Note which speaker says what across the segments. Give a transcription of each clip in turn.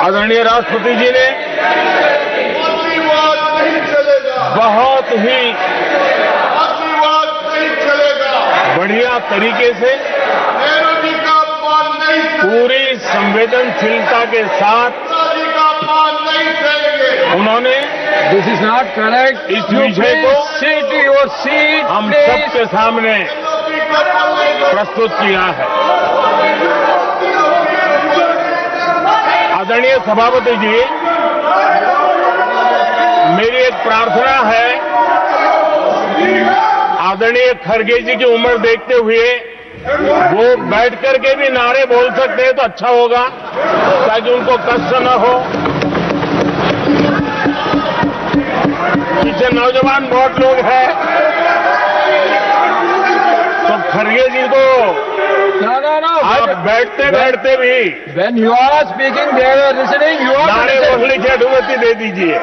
Speaker 1: आदरणीय राष्ट्रपति जी ने बहुत ही बढ़िया तरीके से पूरी संवेदनशीलता के साथ उन्होंने
Speaker 2: This is not correct.
Speaker 1: इस विषय को
Speaker 2: Sit your seat,
Speaker 1: हम
Speaker 2: please.
Speaker 1: सबके सामने प्रस्तुत किया है। आदरणीय सभापति जी, मेरी एक प्रार्थना है, आदरणीय खड़गे जी की उम्र देखते हुए वो बैठ करके भी नारे बोल सकते हैं तो अच्छा होगा, ताकि उनको कष्ट न हो। पीछे नौजवान बहुत लोग हैं, तो खड़गे जी को
Speaker 2: No.
Speaker 1: आप बैठते बैठते भी
Speaker 2: When you are speaking, they are listening. You are
Speaker 1: नारे
Speaker 2: listening.
Speaker 1: बोलने की अनुमति दे दीजिए।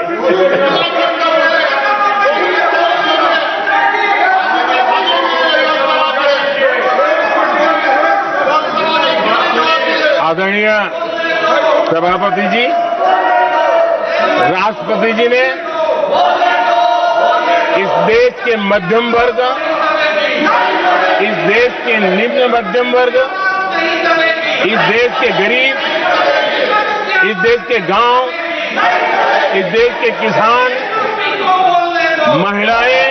Speaker 1: आदरणीय सभापति जी, राष्ट्रपति जी ने इस देश के मध्यम वर्ग, इस देश के निम्न मध्यम वर्ग, इस देश के गरीब, इस देश के गांव, इस देश के किसान, महिलाएं,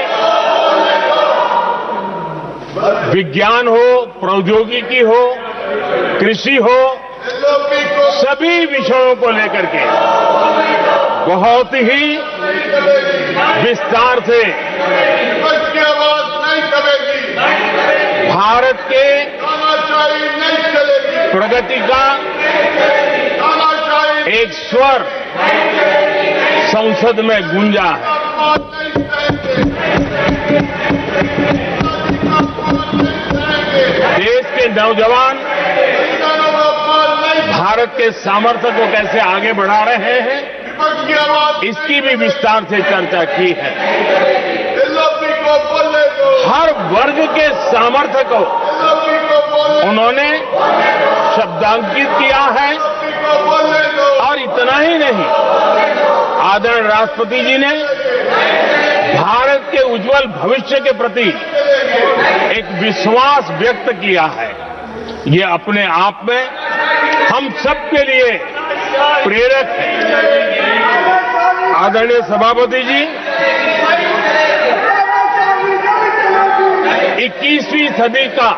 Speaker 1: विज्ञान हो, प्रौद्योगिकी हो, कृषि हो, सभी विषयों को लेकर के बहुत ही विस्तार से भारत के प्रगति का एक स्वर संसद में गूंजा है। देश के नौजवान भारत के सामर्थ्य को कैसे आगे बढ़ा रहे हैं, इसकी भी विस्तार से चर्चा की है। हर वर्ग के सामर्थ्य को उन्होंने शब्दांकित किया है, और इतना ही नहीं, आदरणीय राष्ट्रपति जी ने भारत के उज्जवल भविष्य के प्रति एक विश्वास व्यक्त किया है। ये अपने आप में हम सबके लिए प्रेरक है। आदरणीय सभापति जी, 21वीं सदी का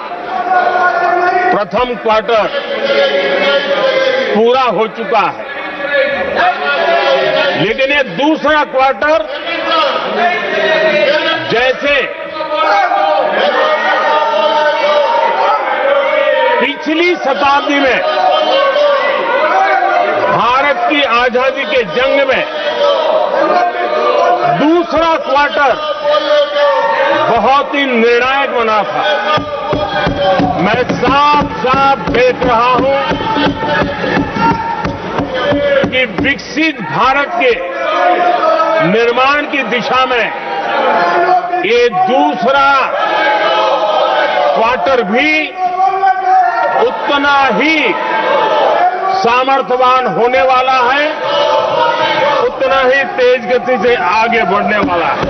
Speaker 1: प्रथम क्वार्टर पूरा हो चुका है, लेकिन ये दूसरा क्वार्टर जैसे पिछली शताब्दी में भारत की आजादी के जंग में दूसरा क्वार्टर बहुत ही निर्णायक बना था। मैं साफ साफ देख रहा हूं कि विकसित भारत के निर्माण की दिशा में ये दूसरा क्वार्टर भी उतना ही सामर्थ्यवान होने वाला है, उतना ही तेज गति से आगे बढ़ने वाला है।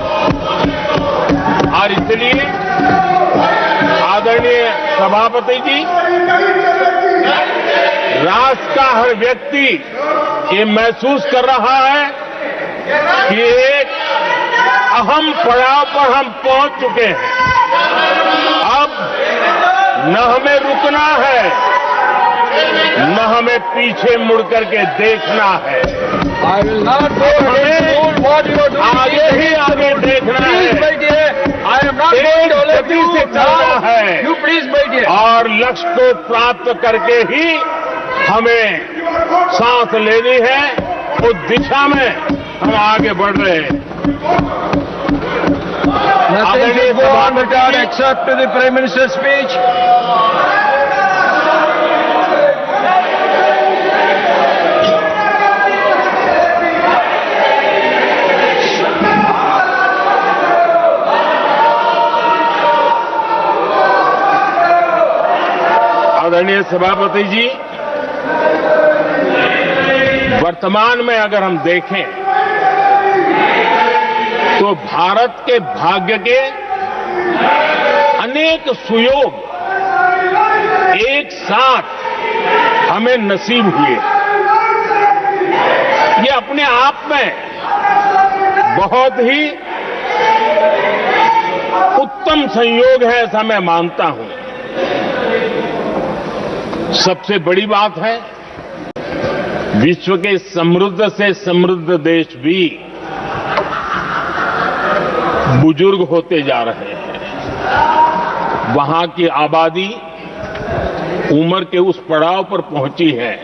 Speaker 1: और इसलिए आदरणीय सभापति जी, राष्ट्र का हर व्यक्ति ये महसूस कर रहा है कि एक अहम पड़ाव पर हम पहुंच चुके हैं। अब न हमें रुकना है, न हमें पीछे मुड़ करके देखना है।
Speaker 2: I will not go against what you are doing.
Speaker 1: आगे ही आगे देखना
Speaker 2: Please, my
Speaker 1: है,
Speaker 2: dear. I am not going to let
Speaker 1: गति
Speaker 2: you
Speaker 1: से चलना
Speaker 2: down.
Speaker 1: है।
Speaker 2: You please, my dear.
Speaker 1: और लक्ष्य को प्राप्त करके ही हमें सांस लेनी है, उस दिशा में हम आगे बढ़ रहे हैं।
Speaker 2: Nothing should go on without except to the Prime Minister's speech.
Speaker 1: आदरणीय सभापति जी, वर्तमान में अगर हम देखें तो भारत के भाग्य के अनेक सुयोग एक साथ हमें नसीब हुए। ये अपने आप में बहुत ही उत्तम संयोग है, ऐसा मैं मानता हूं। सबसे बड़ी बात है, विश्व के समृद्ध से समृद्ध देश भी बुजुर्ग होते जा रहे हैं। वहां की आबादी उम्र के उस पड़ाव पर पहुंची है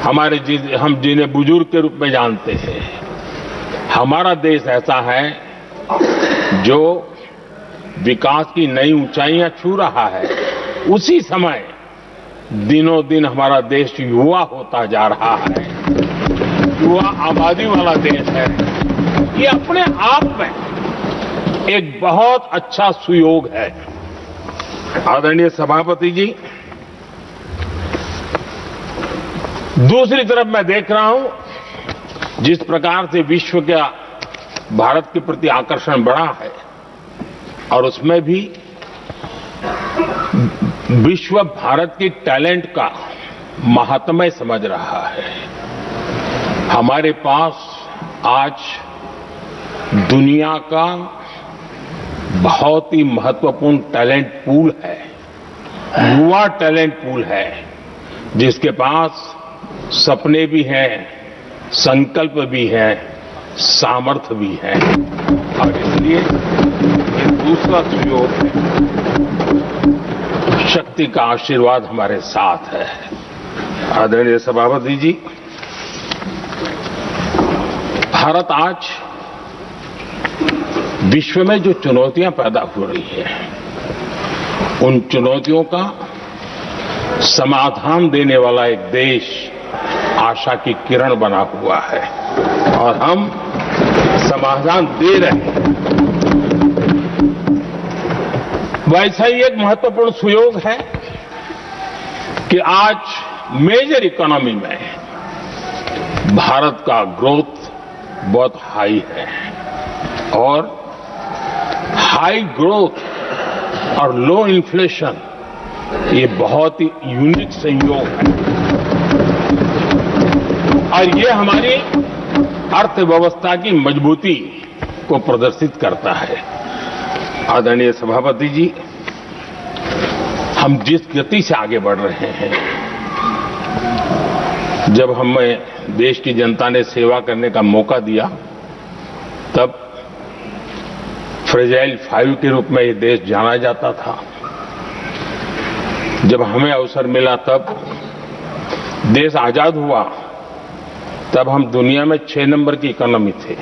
Speaker 1: हम जिन्हें बुजुर्ग के रूप में जानते हैं। हमारा देश ऐसा है जो विकास की नई ऊंचाइयां छू रहा है। उसी समय दिनों दिन हमारा देश युवा होता जा रहा है, युवा आबादी वाला देश है। ये अपने आप में एक बहुत अच्छा सुयोग है। आदरणीय सभापति जी, दूसरी तरफ मैं देख रहा हूं जिस प्रकार से विश्व का भारत के प्रति आकर्षण बढ़ा है और उसमें भी विश्व भारत की टैलेंट का महात्म्य समझ रहा है। हमारे पास आज दुनिया का बहुत ही महत्वपूर्ण टैलेंट पूल है, युवा टैलेंट पूल है, जिसके पास सपने भी हैं, संकल्प भी है, सामर्थ्य भी है। और इसलिए ये दूसरा सुयोग है। शक्ति का आशीर्वाद हमारे साथ है। आदरणीय सभापति जी, भारत आज विश्व में जो चुनौतियां पैदा हो रही है, उन चुनौतियों का समाधान देने वाला एक देश आशा की किरण बना हुआ है और हम समाधान दे रहे हैं। वैसा ही एक महत्वपूर्ण सुयोग है कि आज मेजर इकोनॉमी में भारत का ग्रोथ बहुत हाई है और हाई ग्रोथ और लो इन्फ्लेशन ये बहुत ही यूनिक संयोग है और ये हमारी अर्थव्यवस्था की मजबूती को प्रदर्शित करता है। आदरणीय सभापति जी, हम जिस गति से आगे बढ़ रहे हैं, जब हमें देश की जनता ने सेवा करने का मौका दिया तब फ्रेजाइल 5 के रूप में ये देश जाना जाता था। जब हमें अवसर मिला तब देश आजाद हुआ, तब हम दुनिया में 6 नंबर की इकोनॉमी थे,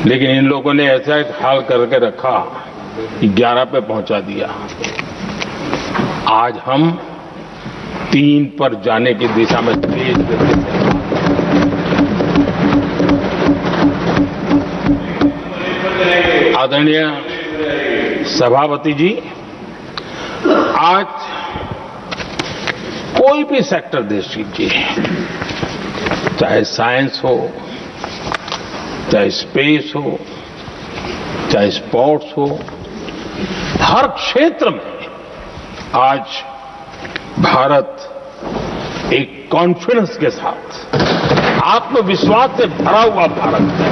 Speaker 1: लेकिन इन लोगों ने ऐसा एक हाल करके रखा कि 11 पे पहुंचा दिया। आज हम 3 पर जाने की दिशा में तेज गति से आदरणीय सभापति जी, आज कोई भी सेक्टर देश लीजिए, चाहे साइंस हो, चाहे स्पेस हो, चाहे स्पोर्ट्स हो, हर क्षेत्र में आज भारत एक कॉन्फिडेंस के साथ, आत्मविश्वास से भरा हुआ भारत है।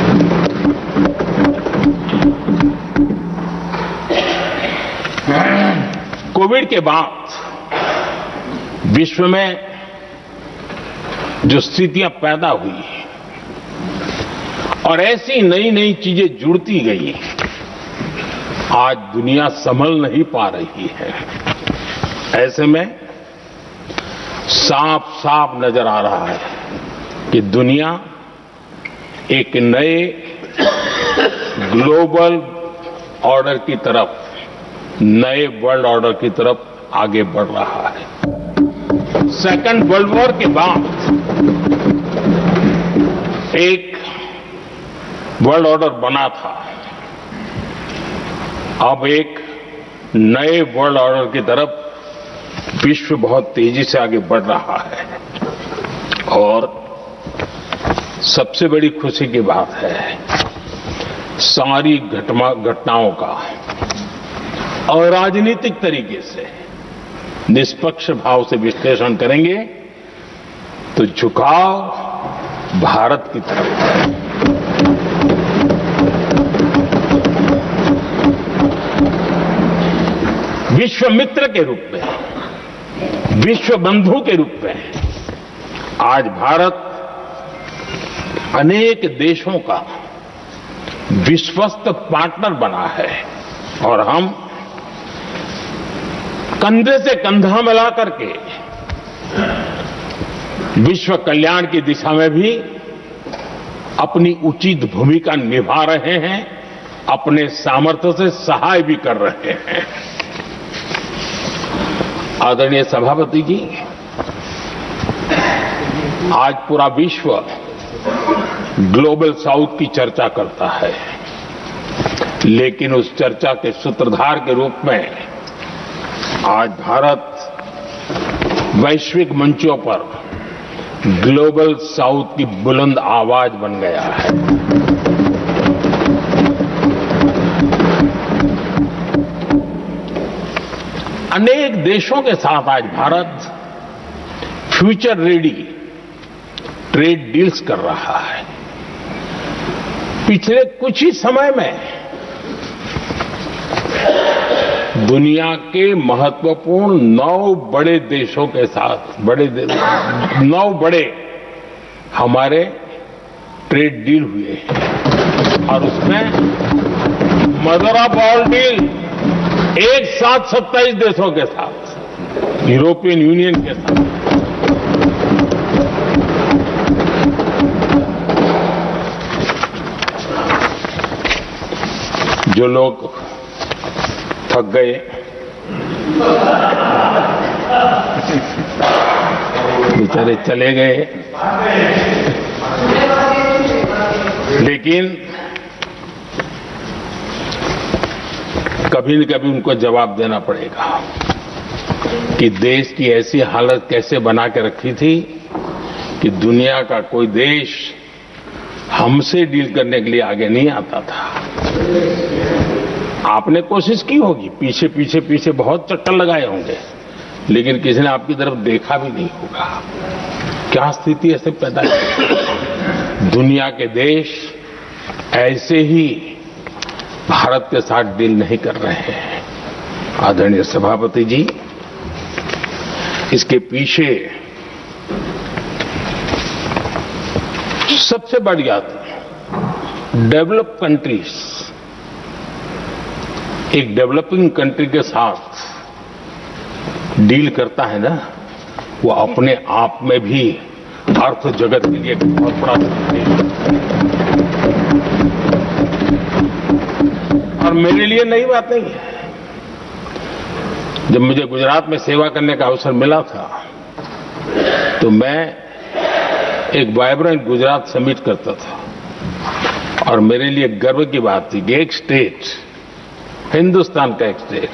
Speaker 1: कोविड के बाद विश्व में जो स्थितियां पैदा हुई और ऐसी नई नई चीजें जुड़ती गई, आज दुनिया संभल नहीं पा रही है। ऐसे में साफ साफ नजर आ रहा है कि दुनिया एक नए ग्लोबल ऑर्डर की तरफ, नए वर्ल्ड ऑर्डर की तरफ आगे बढ़ रहा है। सेकेंड वर्ल्ड वॉर के बाद एक वर्ल्ड ऑर्डर बना था, अब एक नए वर्ल्ड ऑर्डर की तरफ विश्व बहुत तेजी से आगे बढ़ रहा है और सबसे बड़ी खुशी की बात है, सारी घटनाओं का और राजनीतिक तरीके से निष्पक्ष भाव से विश्लेषण करेंगे तो झुकाव भारत की तरफ है। विश्व मित्र के रूप में, विश्व बंधु के रूप में आज भारत अनेक देशों का विश्वस्त पार्टनर बना है और हम कंधे से कंधा मिला करके विश्व कल्याण की दिशा में भी अपनी उचित भूमिका निभा रहे हैं, अपने सामर्थ्य से सहाय भी कर रहे हैं। आदरणीय सभापति जी, आज पूरा विश्व ग्लोबल साउथ की चर्चा करता है, लेकिन उस चर्चा के सूत्रधार के रूप में आज भारत वैश्विक मंचों पर ग्लोबल साउथ की बुलंद आवाज बन गया है। अनेक देशों के साथ आज Bharat future ready trade deals कर रहा है। पिछले कुछ ही समय में दुनिया के महत्वपूर्ण 9 बड़े देशों के साथ 9 बड़े हमारे ट्रेड डील हुए हैं और उसमें मदर ऑफ ऑल डील एक साथ 27 देशों के साथ, यूरोपियन यूनियन के साथ। जो लोग थक गए, बेचारे चले गए, लेकिन कभी न कभी उनको जवाब देना पड़ेगा कि देश की ऐसी हालत कैसे बना के रखी थी कि दुनिया का कोई देश हमसे डील करने के लिए आगे नहीं आता था। आपने कोशिश की होगी, पीछे बहुत चक्कर लगाए होंगे, लेकिन किसी ने आपकी तरफ देखा भी नहीं होगा। क्या स्थिति ऐसे पैदा है? दुनिया के देश ऐसे ही भारत के साथ डील नहीं कर रहे हैं। आदरणीय सभापति जी, इसके पीछे सबसे बड़ी बात, डेवलप कंट्रीज एक डेवलपिंग कंट्री के साथ डील करता है ना, वो अपने आप में भी अर्थ जगत के लिए बहुत बड़ा है। और मेरे लिए नई बात नहीं है। जब मुझे गुजरात में सेवा करने का अवसर मिला था तो मैं एक वाइब्रेंट गुजरात समिट करता था और मेरे लिए गर्व की बात थी कि एक स्टेट, हिंदुस्तान का एक स्टेट,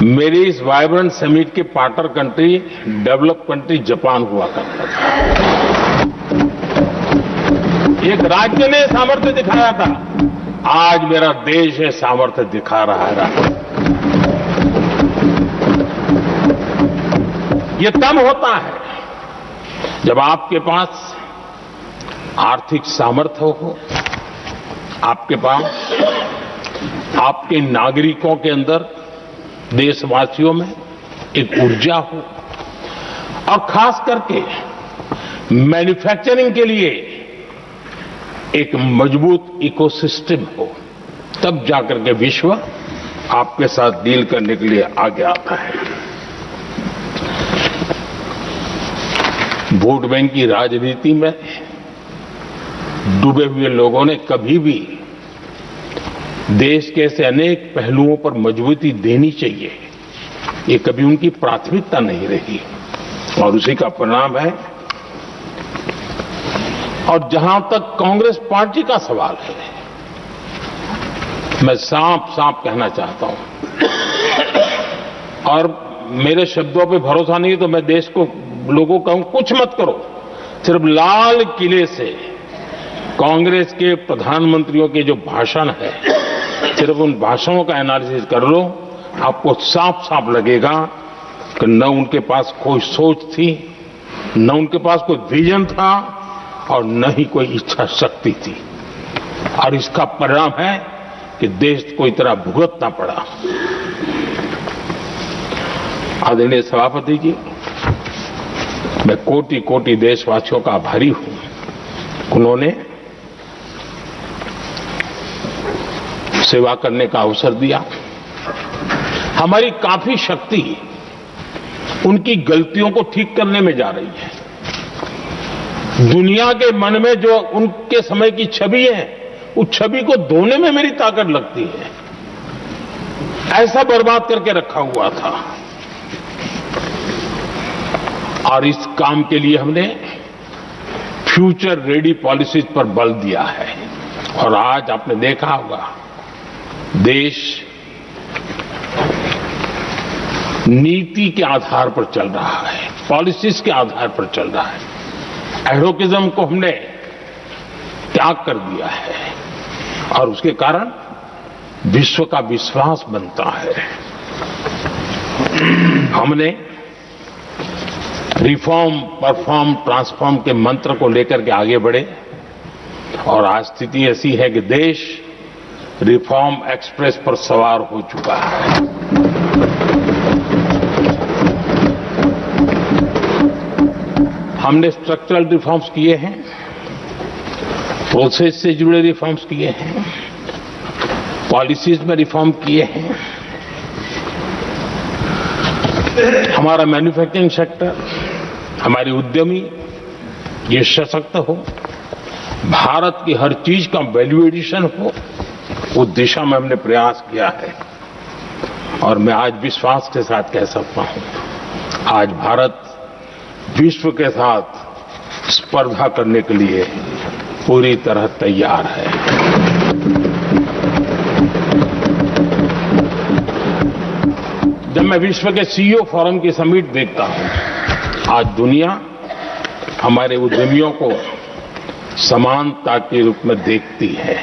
Speaker 1: मेरी इस वाइब्रेंट समिट के partner country, develop country Japan हुआ करता था। एक राज्य ने सामर्थ्य दिखाया था, आज मेरा देश है सामर्थ्य दिखा रहा है। ये तब होता है जब आपके पास आर्थिक सामर्थ्य हो, आपके पास आपके नागरिकों के अंदर, देशवासियों में एक ऊर्जा हो और खास करके मैन्युफैक्चरिंग के लिए एक मजबूत इकोसिस्टम हो, तब जाकर के विश्व आपके साथ डील करने के लिए आगे आता है। वोट बैंक की राजनीति में डूबे हुए लोगों ने कभी भी देश के ऐसे अनेक पहलुओं पर मजबूती देनी चाहिए, ये कभी उनकी प्राथमिकता नहीं रही और उसी का परिणाम है। और जहां तक कांग्रेस पार्टी का सवाल है, मैं साफ कहना चाहता हूं और मेरे शब्दों पे भरोसा नहीं तो मैं देश को लोगों का कुछ मत करो, सिर्फ लाल किले से कांग्रेस के प्रधानमंत्रियों के जो भाषण है, सिर्फ उन भाषणों का एनालिसिस कर लो, आपको साफ साफ लगेगा कि न उनके पास कोई सोच थी, न उनके पास कोई विजन था और न ही कोई इच्छा शक्ति थी। और इसका परिणाम है कि देश को इतना भुगतना पड़ा। आदरणीय सभापति जी, मैं कोटि कोटि देशवासियों का आभारी हूं। उन्होंने सेवा करने का अवसर दिया। हमारी काफी शक्ति उनकी गलतियों को ठीक करने में जा रही है। दुनिया के मन में जो उनके समय की छवि है, उस छवि को धोने में मेरी ताकत लगती है। ऐसा बर्बाद करके रखा हुआ था। और इस काम के लिए हमने फ्यूचर रेडी पॉलिसीज पर बल दिया है। और आज आपने देखा होगा, देश नीति के आधार पर चल रहा है, पॉलिसीज के आधार पर चल रहा है। एडोकिज्म को हमने त्याग कर दिया है और उसके कारण विश्व का विश्वास बनता है। हमने रिफॉर्म, परफॉर्म, ट्रांसफॉर्म के मंत्र को लेकर के आगे बढ़े और आज स्थिति ऐसी है कि देश रिफॉर्म एक्सप्रेस पर सवार हो चुका है। हमने स्ट्रक्चरल रिफॉर्म्स किए हैं, प्रोसेस से जुड़े रिफॉर्म्स किए हैं, पॉलिसीज में रिफॉर्म किए हैं। हमारा मैन्युफैक्चरिंग सेक्टर, हमारे उद्यमी ये सशक्त हो, भारत की हर चीज का वैल्यू एडिशन हो, उस दिशा में हमने प्रयास किया है। और मैं आज विश्वास के साथ कह सकता हूं, आज भारत विश्व के साथ स्पर्धा करने के लिए पूरी तरह तैयार है। जब मैं विश्व के सीईओ फोरम की समिट देखता हूं, आज दुनिया हमारे उद्यमियों को समानता के रूप में देखती है।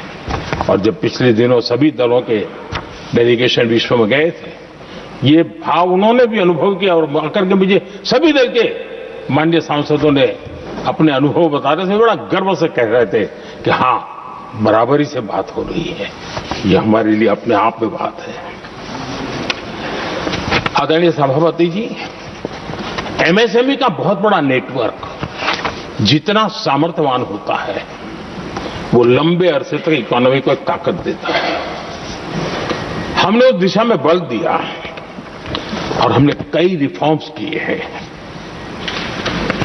Speaker 1: और जब पिछले दिनों सभी दलों के डेलीगेशन विश्व में गए थे, ये भाव उन्होंने भी अनुभव किया और आकर के मुझे सभी दल के माननीय सांसदों ने अपने अनुभव बता रहे थे, बड़ा गर्व से कह रहे थे कि हाँ, बराबरी से बात हो रही है। ये हमारे लिए अपने आप में बात है। आदरणीय सभापति जी, एमएसएमई का बहुत बड़ा नेटवर्क जितना सामर्थ्यवान होता है, वो लंबे अरसे तक इकोनॉमी को एक ताकत देता है। हमने उस दिशा में बल दिया और हमने कई रिफॉर्म्स किए हैं।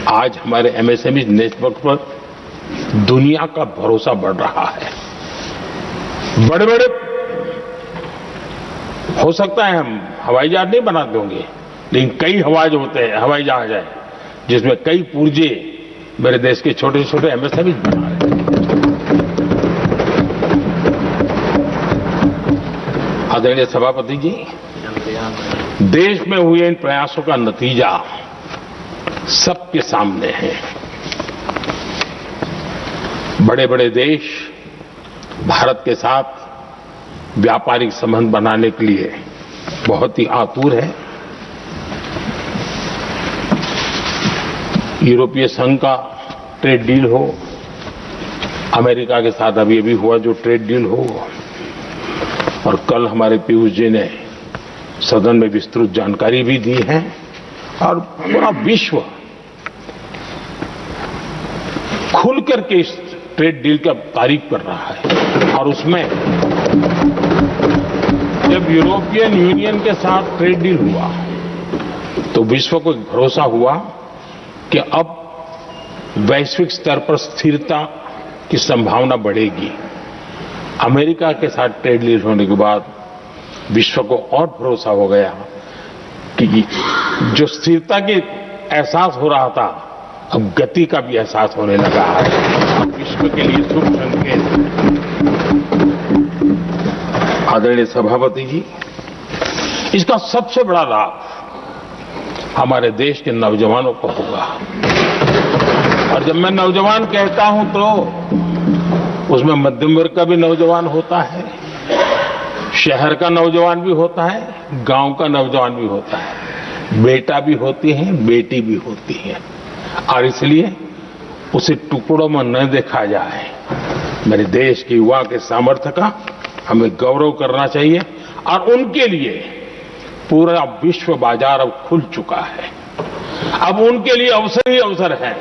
Speaker 1: आज हमारे एमएसएमई नेटवर्क पर दुनिया का भरोसा बढ़ रहा है। बड़े बड़े हो सकता है हम हवाई जहाज नहीं बनाते होंगे, लेकिन कई हवाई जहाज है जिसमें कई पुर्जे मेरे देश के छोटे छोटे एमएसएमई बना रहे हैं। आदरणीय सभापति जी, देश में हुए इन प्रयासों का नतीजा सबके सामने है। बड़े बड़े देश भारत के साथ व्यापारिक संबंध बनाने के लिए बहुत ही आतुर है। यूरोपीय संघ का ट्रेड डील हो, अमेरिका के साथ अभी हुआ जो ट्रेड डील हो, और कल हमारे पीयूष जी ने सदन में विस्तृत जानकारी भी दी है। और पूरा विश्व खुल करके इस ट्रेड डील का तारीफ कर रहा है। और उसमें जब यूरोपियन यूनियन के साथ ट्रेड डील हुआ तो विश्व को एक भरोसा हुआ कि अब वैश्विक स्तर पर स्थिरता की संभावना बढ़ेगी। अमेरिका के साथ ट्रेड डील होने के बाद विश्व को और भरोसा हो गया कि जो स्थिरता की एहसास हो रहा था, अब गति का भी एहसास होने लगा है। अब विश्व के लिए शुभ संकेत। आदरणीय सभापति जी, इसका सबसे बड़ा लाभ हमारे देश के नौजवानों को होगा। और जब मैं नौजवान कहता हूं तो उसमें मध्यम वर्ग का भी नौजवान होता है, शहर का नौजवान भी होता है, गांव का नौजवान भी होता है, बेटा भी होती है, बेटी भी होती है। और इसलिए उसे टुकड़ों में न देखा जाए। मेरे देश के युवा के सामर्थ्य का हमें गौरव करना चाहिए और उनके लिए पूरा विश्व बाजार अब खुल चुका है। अब उनके लिए अवसर ही अवसर है।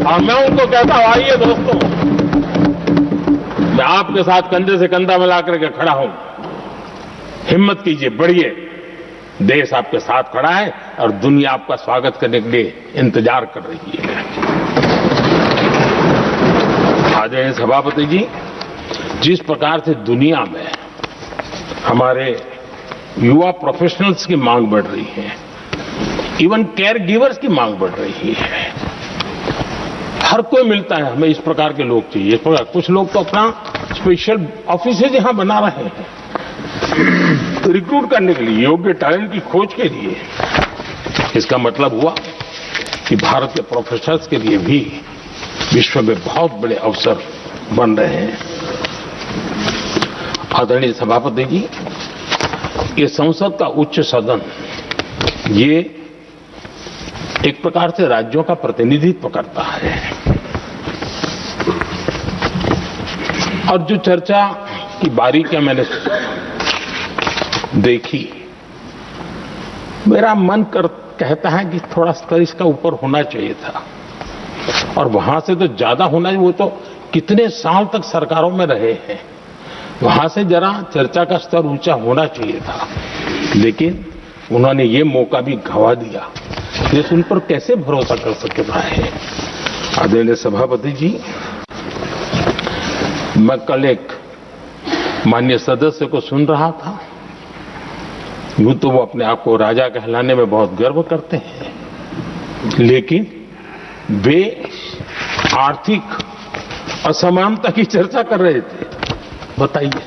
Speaker 1: और मैं उनको कहता हूं, आइए दोस्तों, मैं आपके साथ कंधे से कंधा मिलाकर के खड़ा हूं। हिम्मत कीजिए, बढ़िए। देश आपके साथ खड़ा है और दुनिया आपका स्वागत करने के लिए इंतजार कर रही है। आदरणीय सभापति जी, जिस प्रकार से दुनिया में हमारे युवा प्रोफेशनल्स की मांग बढ़ रही है, इवन केयर गिवर्स की मांग बढ़ रही है, हर कोई मिलता है हमें इस प्रकार के लोग चाहिए। कुछ लोग तो अपना स्पेशल ऑफिस यहां बना रहे हैं रिक्रूट करने के लिए, योग्य टैलेंट की खोज के लिए। इसका मतलब हुआ कि भारत के प्रोफेशनल्स के लिए भी विश्व में बहुत बड़े अवसर बन रहे हैं। आदरणीय सभापति जी, ये संसद का उच्च सदन, ये एक प्रकार से राज्यों का प्रतिनिधित्व करता है। और जो चर्चा की बारीकियां मैंने देखी, मेरा मन कहता है कि थोड़ा स्तर इसका ऊपर होना चाहिए था और वहां से तो ज्यादा होना चाहिए। वो तो कितने साल तक सरकारों में रहे हैं, वहां से जरा चर्चा का स्तर ऊंचा होना चाहिए था, लेकिन उन्होंने ये मौका भी गंवा दिया। देश उन पर कैसे भरोसा कर सकता है। आदरणीय सभापति जी, मैं कल एक माननीय सदस्य को सुन रहा था। यूं तो वो अपने आप को राजा कहलाने में बहुत गर्व करते हैं, लेकिन वे आर्थिक असमानता की चर्चा कर रहे थे। बताइए,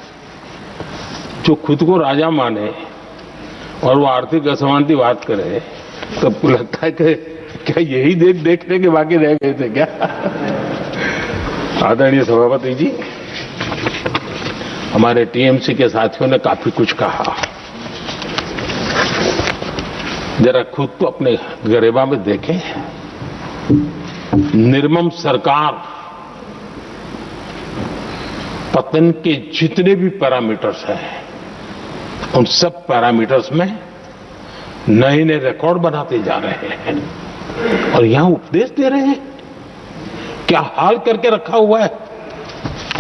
Speaker 1: जो खुद को राजा माने और वो आर्थिक असमानता की बात करे, तो आपको लगता है कि क्या यही देखने के बाकी रह गए थे क्या? आदरणीय सभापति जी, हमारे टीएमसी के साथियों ने काफी कुछ कहा। जरा खुद तो अपने गरेबा में देखें। निर्मम सरकार पतन के जितने भी पैरामीटर्स हैं, उन सब पैरामीटर्स में नए नए रिकॉर्ड बनाते जा रहे हैं और यहां उपदेश दे रहे हैं। क्या हाल करके रखा हुआ है।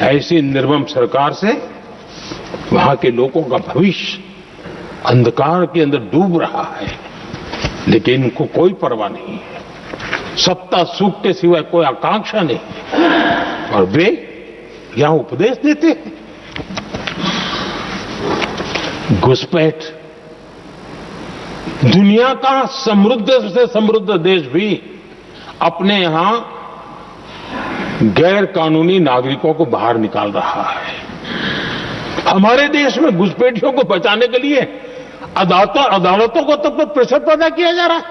Speaker 1: ऐसी निर्मम सरकार से वहां के लोगों का भविष्य अंधकार के अंदर डूब रहा है, लेकिन इनको कोई परवाह नहीं है। सत्ता सुख के सिवाय कोई आकांक्षा नहीं है और वे यहां उपदेश देते हैं। घुसपैठ, दुनिया का समृद्ध से समृद्ध देश भी अपने यहां गैर कानूनी नागरिकों को बाहर निकाल रहा है। हमारे देश में घुसपैठियों को बचाने के लिए अदालतों को तब तक प्रेशर पैदा किया जा रहा है।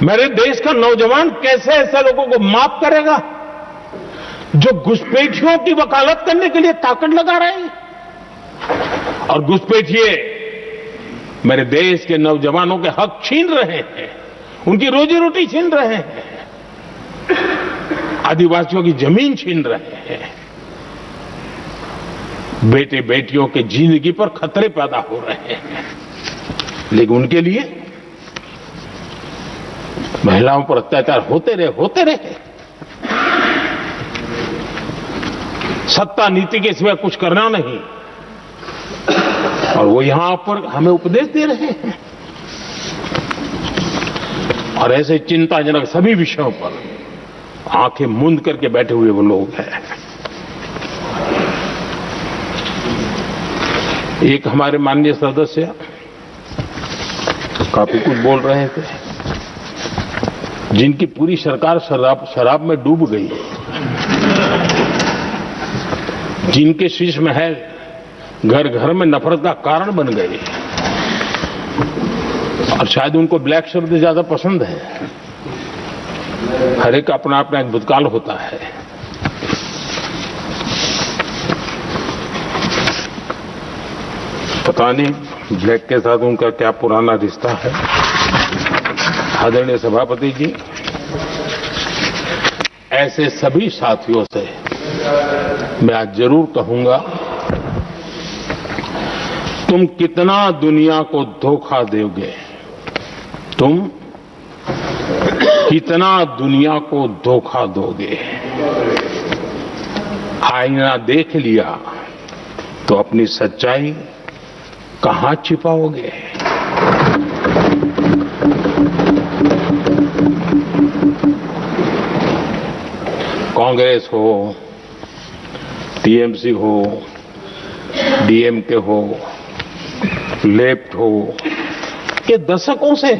Speaker 1: मेरे देश का नौजवान कैसे ऐसे लोगों को माफ करेगा जो घुसपैठियों की वकालत करने के लिए ताकत लगा रहे हैं। और घुसपैठिए मेरे देश के नौजवानों के हक छीन रहे हैं, उनकी रोजी रोटी छीन रहे हैं, आदिवासियों की जमीन छीन रहे हैं, बेटे बेटियों के जिंदगी पर खतरे पैदा हो रहे हैं। लेकिन उनके लिए महिलाओं पर अत्याचार होते रहे। सत्ता नीति के सिवा कुछ करना नहीं, और वो यहां पर हमें उपदेश दे रहे हैं। और ऐसे चिंताजनक सभी विषयों पर आंखें मूंद करके बैठे हुए वो लोग हैं। एक हमारे माननीय सदस्य काफी कुछ बोल रहे थे, जिनकी पूरी सरकार शराब में डूब गई, जिनके शीश महल घर घर में नफरत का कारण बन गए, और शायद उनको ब्लैक शब्द ज्यादा पसंद है। हर एक अपना अपना एक भूतकाल होता है। पता नहीं ब्लैक के साथ उनका क्या पुराना रिश्ता है। आदरणीय सभापति जी, ऐसे सभी साथियों से मैं आज जरूर कहूंगा, तुम कितना दुनिया को धोखा दोगे, तुम कितना दुनिया को धोखा दोगे। आईना देख लिया तो अपनी सच्चाई कहां छिपाओगे। कांग्रेस हो, टीएमसी हो, डीएमके हो, लेफ्ट हो, ये दशकों से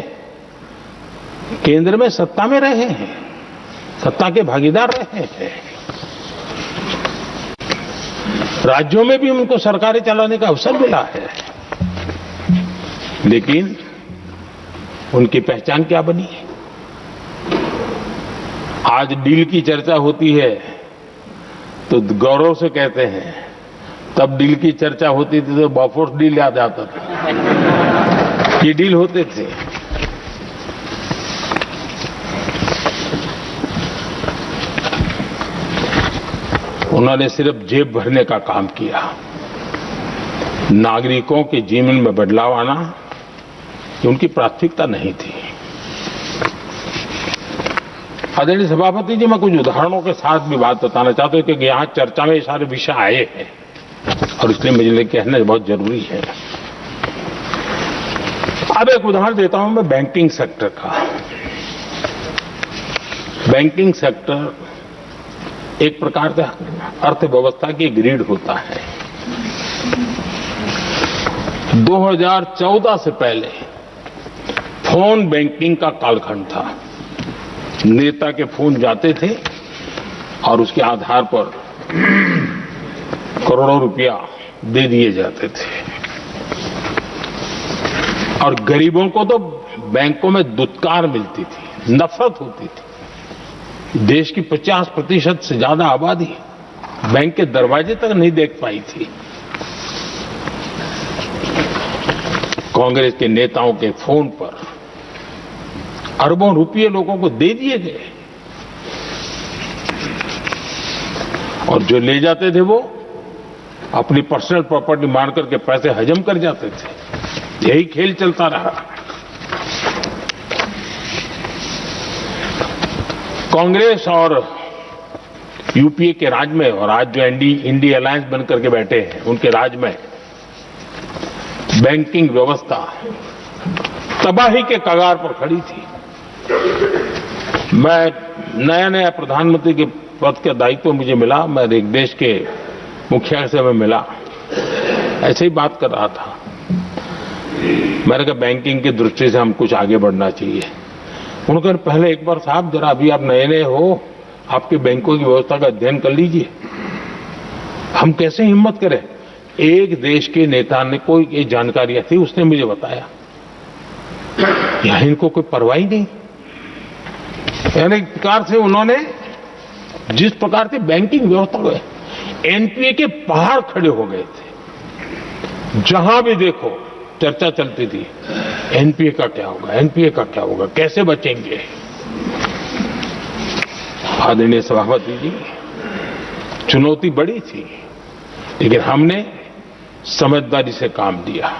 Speaker 1: केंद्र में सत्ता में रहे हैं, सत्ता के भागीदार रहे हैं। राज्यों में भी उनको सरकारें चलाने का अवसर मिला है, लेकिन उनकी पहचान क्या बनी है। आज डील की चर्चा होती है तो गौरव से कहते हैं, तब डील की चर्चा होती थी तो बॉफोर्स डील याद आता था। ये डील होते थे। उन्होंने सिर्फ जेब भरने का काम किया। नागरिकों के जीवन में बदलाव आना ये उनकी प्राथमिकता नहीं थी। आदरणीय सभापति जी, मैं कुछ उदाहरणों के साथ भी बात बताना चाहता हूं, क्योंकि यहां चर्चा में ये सारे विषय आए हैं और इसलिए मुझे कहना बहुत जरूरी है। अब एक उदाहरण देता हूं मैं बैंकिंग सेक्टर का। बैंकिंग सेक्टर एक प्रकार से अर्थव्यवस्था की ग्रिड होता है। 2014 से पहले फोन बैंकिंग का कालखंड था। नेता के फोन जाते थे और उसके आधार पर करोड़ों रुपया दे दिए जाते थे, और गरीबों को तो बैंकों में दुत्कार मिलती थी, नफरत होती थी। देश की 50% से ज्यादा आबादी बैंक के दरवाजे तक नहीं देख पाई थी। कांग्रेस के नेताओं के फोन पर अरबों रुपये लोगों को दे दिए गए, और जो ले जाते थे वो अपनी पर्सनल प्रॉपर्टी मान करके पैसे हजम कर जाते थे। यही खेल चलता रहा। कांग्रेस और यूपीए के राज में, और आज जो इंडी अलायंस बन करके बैठे हैं उनके राज में, बैंकिंग व्यवस्था तबाही के कगार पर खड़ी थी। मैं नया प्रधानमंत्री के पद का दायित्व मुझे मिला, मैं एक देश के मुखिया से मैं मिला, ऐसे ही बात कर रहा था। मैंने कहा बैंकिंग की दृष्टि से हम कुछ आगे बढ़ना चाहिए। उन्होंने कहा पहले एक बार साहब जरा, अभी आप नए हो, आपके बैंकों की व्यवस्था का अध्ययन कर लीजिए। हम कैसे हिम्मत करें। एक देश के नेता ने कोई ये जानकारियां थी, उसने मुझे बताया, यहां इनको कोई परवाह ही नहीं। यानी एक प्रकार से उन्होंने जिस प्रकार से बैंकिंग व्यवस्था को, एनपीए के पहाड़ खड़े हो गए थे। जहां भी देखो चर्चा चलती थी, एनपीए का क्या होगा, एनपीए का क्या होगा, कैसे बचेंगे। आदरणीय सभापति जी, चुनौती बड़ी थी, लेकिन हमने समझदारी से काम लिया।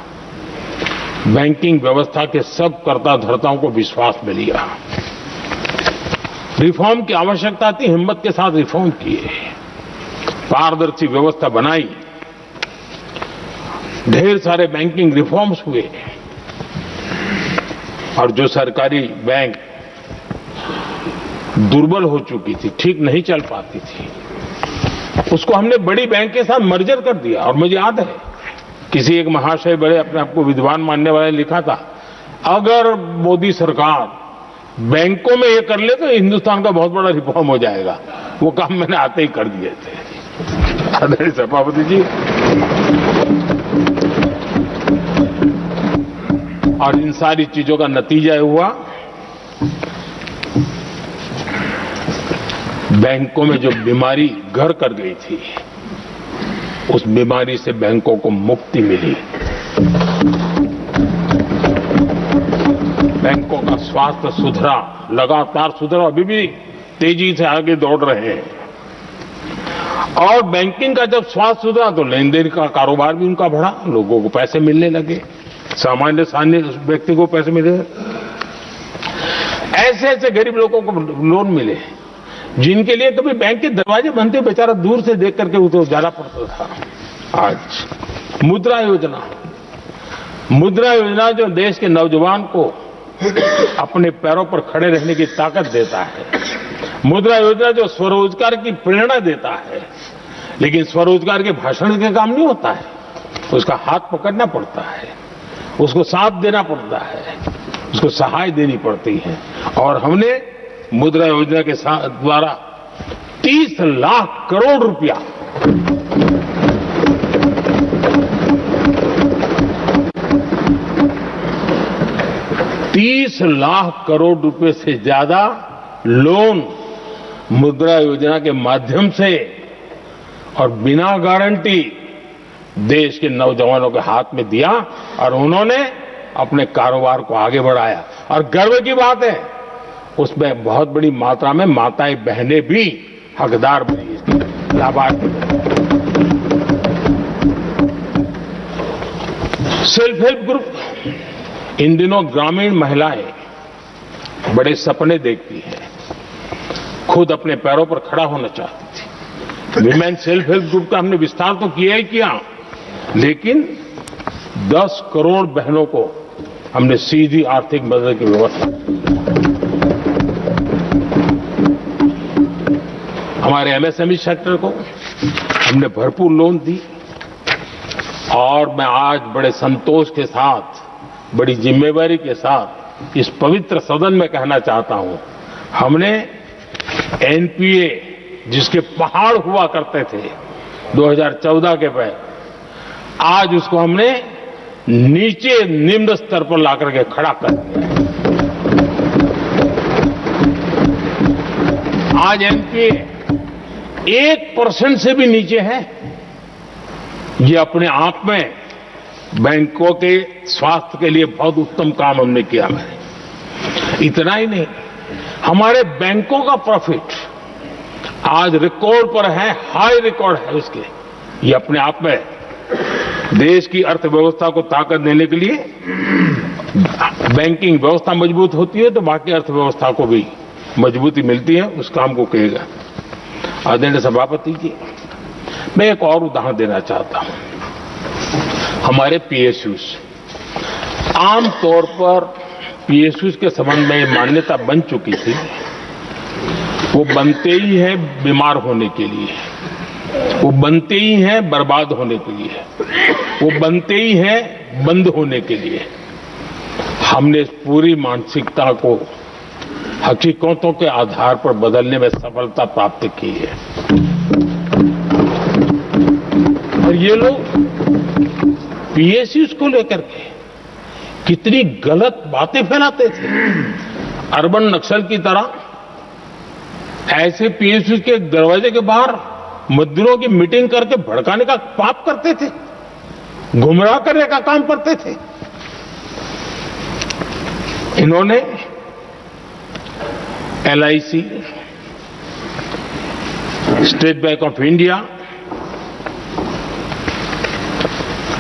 Speaker 1: बैंकिंग व्यवस्था के सब कर्ता धर्ताओं को विश्वास में लिया। रिफॉर्म की आवश्यकता थी, हिम्मत के साथ रिफॉर्म किए, पारदर्शी व्यवस्था बनाई, ढेर सारे बैंकिंग रिफॉर्म्स हुए, और जो सरकारी बैंक दुर्बल हो चुकी थी, ठीक नहीं चल पाती थी, उसको हमने बड़ी बैंक के साथ मर्जर कर दिया। और मुझे याद है किसी एक महाशय, बड़े अपने आप को विद्वान मानने वाले, लिखा था, अगर मोदी सरकार बैंकों में ये कर ले तो हिंदुस्तान का बहुत बड़ा रिफॉर्म हो जाएगा। वो काम मैंने आते ही कर दिए थे। आदरणीय सभापति जी, और इन सारी चीजों का नतीजा हुआ बैंकों में जो बीमारी घर कर गई थी, उस बीमारी से बैंकों को मुक्ति मिली। बैंकों का स्वास्थ्य सुधरा, लगातार सुधरा, अभी भी तेजी से आगे दौड़ रहे हैं। और बैंकिंग का जब स्वास्थ्य सुधरा तो लेन देन का कारोबार भी उनका बढ़ा, लोगों को पैसे मिलने लगे, सामान्य व्यक्ति को पैसे मिले। ऐसे ऐसे गरीब लोगों को लोन मिले जिनके लिए कभी बैंक के दरवाजे बंद थे, बेचारा दूर से देख करके उसे जाना पड़ता था। आज मुद्रा योजना जो देश के नौजवान को अपने पैरों पर खड़े रहने की ताकत देता है, मुद्रा योजना जो स्वरोजगार की प्रेरणा देता है, लेकिन स्वरोजगार के भाषण के काम नहीं होता है, उसका हाथ पकड़ना पड़ता है, उसको साथ देना पड़ता है, उसको सहाय देनी पड़ती है। और हमने मुद्रा योजना के द्वारा 30 लाख करोड़ रुपया से ज्यादा लोन मुद्रा योजना के माध्यम से और बिना गारंटी देश के नौजवानों के हाथ में दिया और उन्होंने अपने कारोबार को आगे बढ़ाया। और गर्व की बात है, उसमें बहुत बड़ी मात्रा में माताएं बहनें भी हकदार बनी, लाभार्थी। सेल्फ हेल्प ग्रुप, इन दिनों ग्रामीण महिलाएं बड़े सपने देखती हैं, खुद अपने पैरों पर खड़ा होना चाहती थी। विमेन सेल्फ हेल्प ग्रुप का हमने विस्तार तो किया ही किया, लेकिन 10 करोड़ बहनों को हमने सीधी आर्थिक मदद की व्यवस्था की। हमारे एमएसएमई सेक्टर को हमने भरपूर लोन दी। और मैं आज बड़े संतोष के साथ, बड़ी जिम्मेवारी के साथ इस पवित्र सदन में कहना चाहता हूं, हमने एनपीए जिसके पहाड़ हुआ करते थे 2014 के पहले, आज उसको हमने नीचे निम्न स्तर पर लाकर के खड़ा कर दिया। आज एनपीए 1% से भी नीचे है। ये अपने आप में बैंकों के स्वास्थ्य के लिए बहुत उत्तम काम हमने किया है। इतना ही नहीं, हमारे बैंकों का प्रॉफिट आज रिकॉर्ड पर है, हाई रिकॉर्ड है उसके। ये अपने आप में देश की अर्थव्यवस्था को ताकत देने के लिए, बैंकिंग व्यवस्था मजबूत होती है तो बाकी अर्थव्यवस्था को भी मजबूती मिलती है। उस काम को कहेगा आदरणीय सभापति जी। मैं एक और उदाहरण देना चाहता हूं। हमारे पीएसयूज, आमतौर पर पीएसयूज के संबंध में ये मान्यता बन चुकी थी, वो बनते ही हैं बीमार होने के लिए, वो बनते ही हैं बर्बाद होने के लिए, वो बनते ही हैं बंद होने के लिए। हमने इस पूरी मानसिकता को हकीकतों के आधार पर बदलने में सफलता प्राप्त की है। और ये लोग पीएसयूज को लेकर के कितनी गलत बातें फैलाते थे। अर्बन नक्सल की तरह ऐसे पीएसयूज के दरवाजे के बाहर मजदूरों की मीटिंग करके भड़काने का पाप करते थे, गुमराह करने का काम करते थे। इन्होंने LIC, state bank of India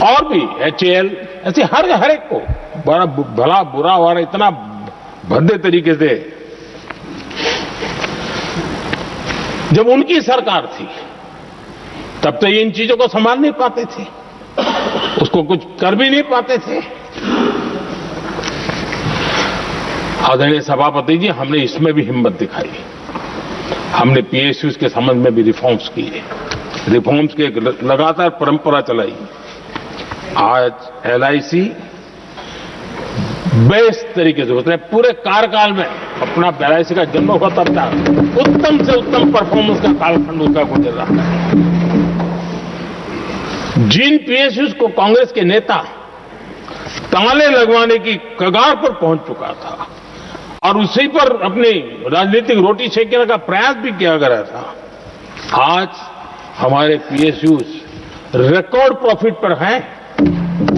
Speaker 1: और भी एचएएल, ऐसे हर एक को बड़ा भला बुरा और इतना भद्दे तरीके से, जब उनकी सरकार थी तब तो ये इन चीजों को संभाल नहीं पाते थे, उसको कुछ कर भी नहीं पाते थे। आदरणीय सभापति जी, हमने इसमें भी हिम्मत दिखाई। हमने पीएसयूज के संबंध में भी रिफॉर्म्स किए, रिफॉर्म्स की एक लगातार परंपरा चलाई। आज एलआईसी बेस्ट तरीके से होते हैं, पूरे कार्यकाल में अपना एलआईसी का जन्म हुआ तब तक उत्तम से उत्तम परफॉर्मेंस का कालखंड उसका गुजर रहा है। जिन पीएसयूज को कांग्रेस के नेता ताले लगवाने की कगार पर पहुंच चुका था और उसी पर अपनी राजनीतिक रोटी सेकने का प्रयास भी किया गया था। आज हमारे पीएसयूज रिकॉर्ड प्रॉफिट पर हैं